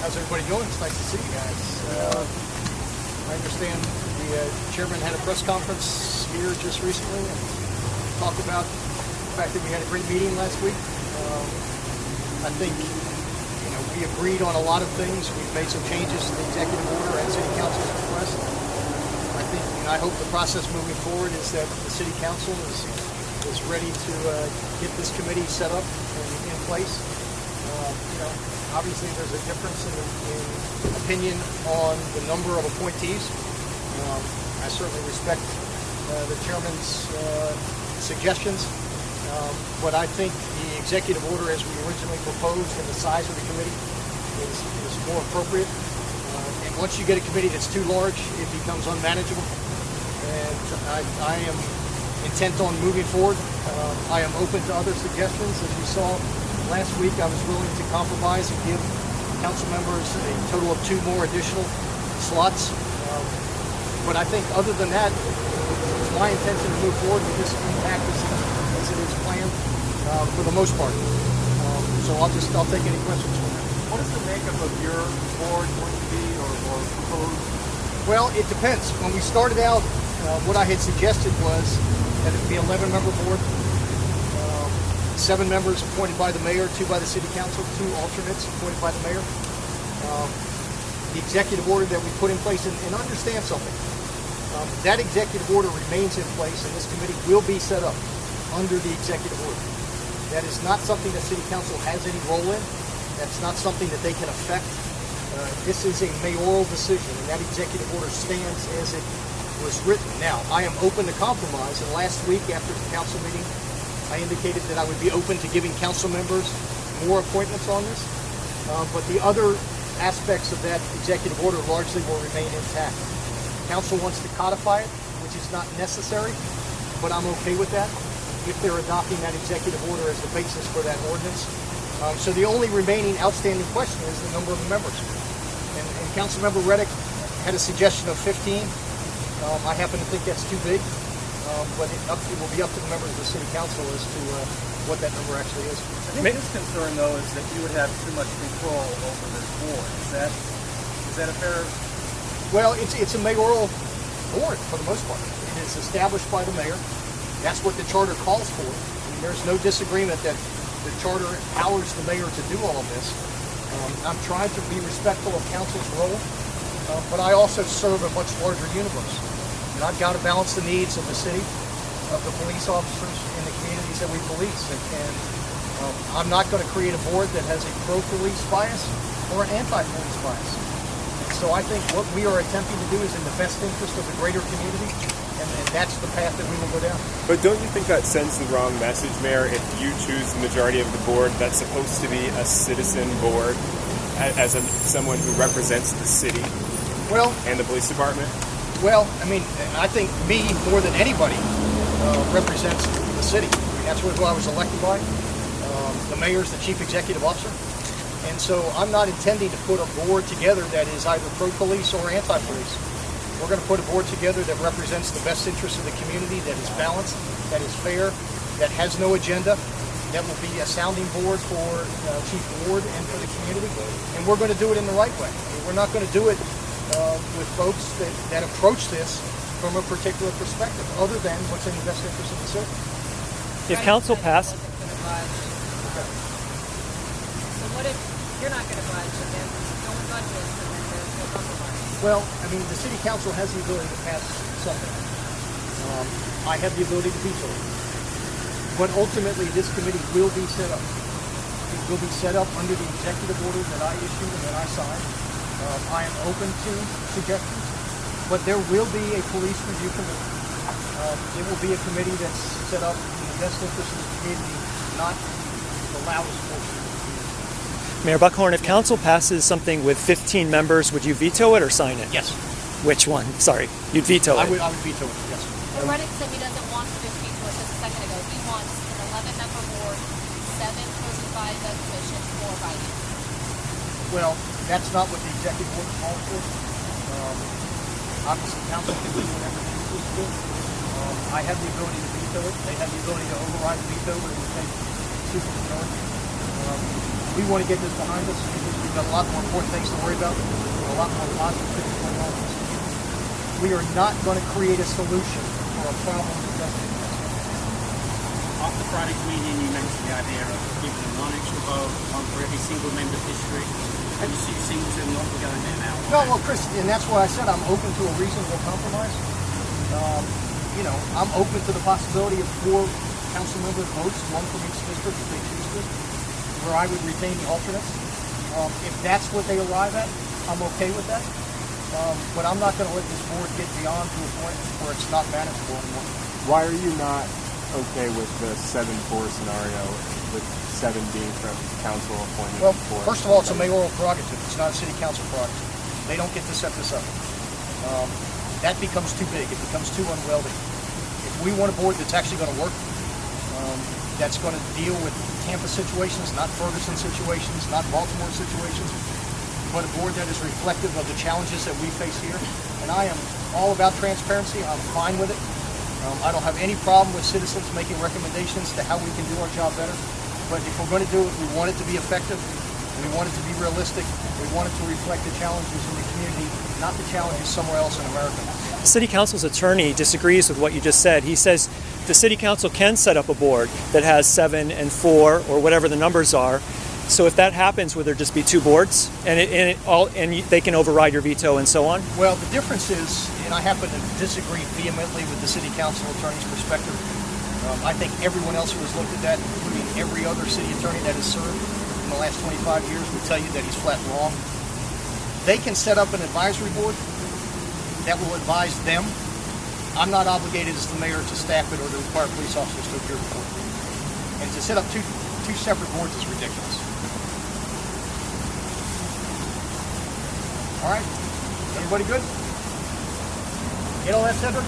How's everybody doing? It's nice to see you guys. I understand the chairman had a press conference here just recently and talked about the fact that we had a great meeting last week. I think we agreed on a lot of things. We've made some changes to the executive order and city council's request. I think, I hope the process moving forward is that the city council is ready to get this committee set up and in place. Obviously there's a difference in opinion on the number of appointees. I certainly respect the chairman's suggestions, but I think the executive order as we originally proposed and the size of the committee is more appropriate. And once you get a committee that's too large, it becomes unmanageable. And I am intent on moving forward. I am open to other suggestions. As you saw last week, I was willing to compromise and give council members a total of 2 more additional slots. But I think other than that, it's my intention to move forward with this impact as it is planned for the most part. So I'll take any questions from that. What is the makeup of your board going to be or proposed? Well, it depends. When we started out, what I had suggested was that it be an 11-member board. 7 members appointed by the mayor, 2 by the city council, 2 alternates appointed by the mayor. The executive order that we put in place, and understand something, that executive order remains in place and this committee will be set up under the executive order. That is not something that city council has any role in. That's not something that they can affect. This is a mayoral decision and that executive order stands as it was written. Now, I am open to compromise, and last week after the council meeting, I indicated that I would be open to giving council members more appointments on this, but the other aspects of that executive order largely will remain intact. Council wants to codify it, which is not necessary, but I'm okay with that if they're adopting that executive order as the basis for that ordinance. So the only remaining outstanding question is the number of the members. And Councilmember Reddick had a suggestion of 15. I happen to think that's too big. But it will be up to the members of the city council as to what that number actually is. I think his concern, though, is that you would have too much control over this board. Is that a fair? Well, it's a mayoral board for the most part. It is established by the mayor. That's what the charter calls for. I mean, there's no disagreement that the charter empowers the mayor to do all of this. I'm trying to be respectful of council's role, but I also serve a much larger universe. And I've got to balance the needs of the city, of the police officers, and the communities that we police. And I'm not going to create a board that has a pro-police bias or an anti-police bias. And so I think what we are attempting to do is in the best interest of the greater community, and that's the path that we will go down. But don't you think that sends the wrong message, Mayor, if you choose the majority of the board that's supposed to be a citizen board as someone who represents the city and the police department? Well, I mean, I think me, more than anybody, represents the city. I mean, that's who I was elected by. The mayor's the chief executive officer. And so I'm not intending to put a board together that is either pro-police or anti-police. We're going to put a board together that represents the best interests of the community, that is balanced, that is fair, that has no agenda, that will be a sounding board for Chief Ward and for the community. And we're going to do it in the right way. I mean, we're not going to do it with folks that approach this from a particular perspective, other than what's in the best interest of the city. If council passed... So what if you're not going to budge and then no one budges and then there's no compromise? Well, I mean, the city council has the ability to pass something. I have the ability to veto it. But ultimately, this committee will be set up. It will be set up under the executive order that I issued and that I signed. I am open to suggestions, but there will be a police review committee. It will be a committee that's set up in the best interest of the community, not the loudest portion of the community. Mayor Buckhorn, if council passes something with 15 members, would you veto it or sign it? Yes. Which one? Sorry, you'd veto it. I would veto it, yes. But Reddick said he doesn't want 15 to us just a second ago. He wants an 11-member board, 7 chosen by the commission, 4 by you. Well, that's not what the executive order calls for. Obviously, council can do whatever they choose to do. I have the ability to veto it. They have the ability to override the veto, but it would take super majority. We want to get this behind us. We've got a lot more important things to worry about. A lot more positive things going on. We are not going to create a solution for a problem that doesn't exist. After Friday's meeting, you mentioned the idea of giving a non-extra vote, one for every single member district, and you seem to not be going there now. No, well, Chris, and that's why I said I'm open to a reasonable compromise. I'm open to the possibility of 4 council member votes, 1 from each district if they choose to, where I would retain the alternates. If that's what they arrive at, I'm okay with that. But I'm not going to let this board get beyond to a point where it's not manageable anymore. Why are you not okay with the 7-4 scenario, with 7 being from council appointed? Well, first of all, it's a mayoral prerogative. It's not a city council prerogative. They don't get to set this up. That becomes too big. It becomes too unwieldy. If we want a board that's actually going to work, that's going to deal with Tampa situations, not Ferguson situations, not Baltimore situations, but a board that is reflective of the challenges that we face here. And I am all about transparency. I'm fine with it. I don't have any problem with citizens making recommendations to how we can do our job better. But if we're going to do it, we want it to be effective. We want it to be realistic. We want it to reflect the challenges in the community, not the challenges somewhere else in America. City Council's attorney disagrees with what you just said. He says the City Council can set up a board that has 7 and 4 or whatever the numbers are. So if that happens, would there just be 2 boards and they can override your veto and so on? Well, the difference is, and I happen to disagree vehemently with the City Council attorney's perspective. I think everyone else who has looked at that, including every other city attorney that has served in the last 25 years, would tell you that he's flat wrong. They can set up an advisory board that will advise them. I'm not obligated as the mayor to staff it or to require police officers to appear before it. And to set up two separate boards is ridiculous. All right, everybody good? Get all that, Cedric?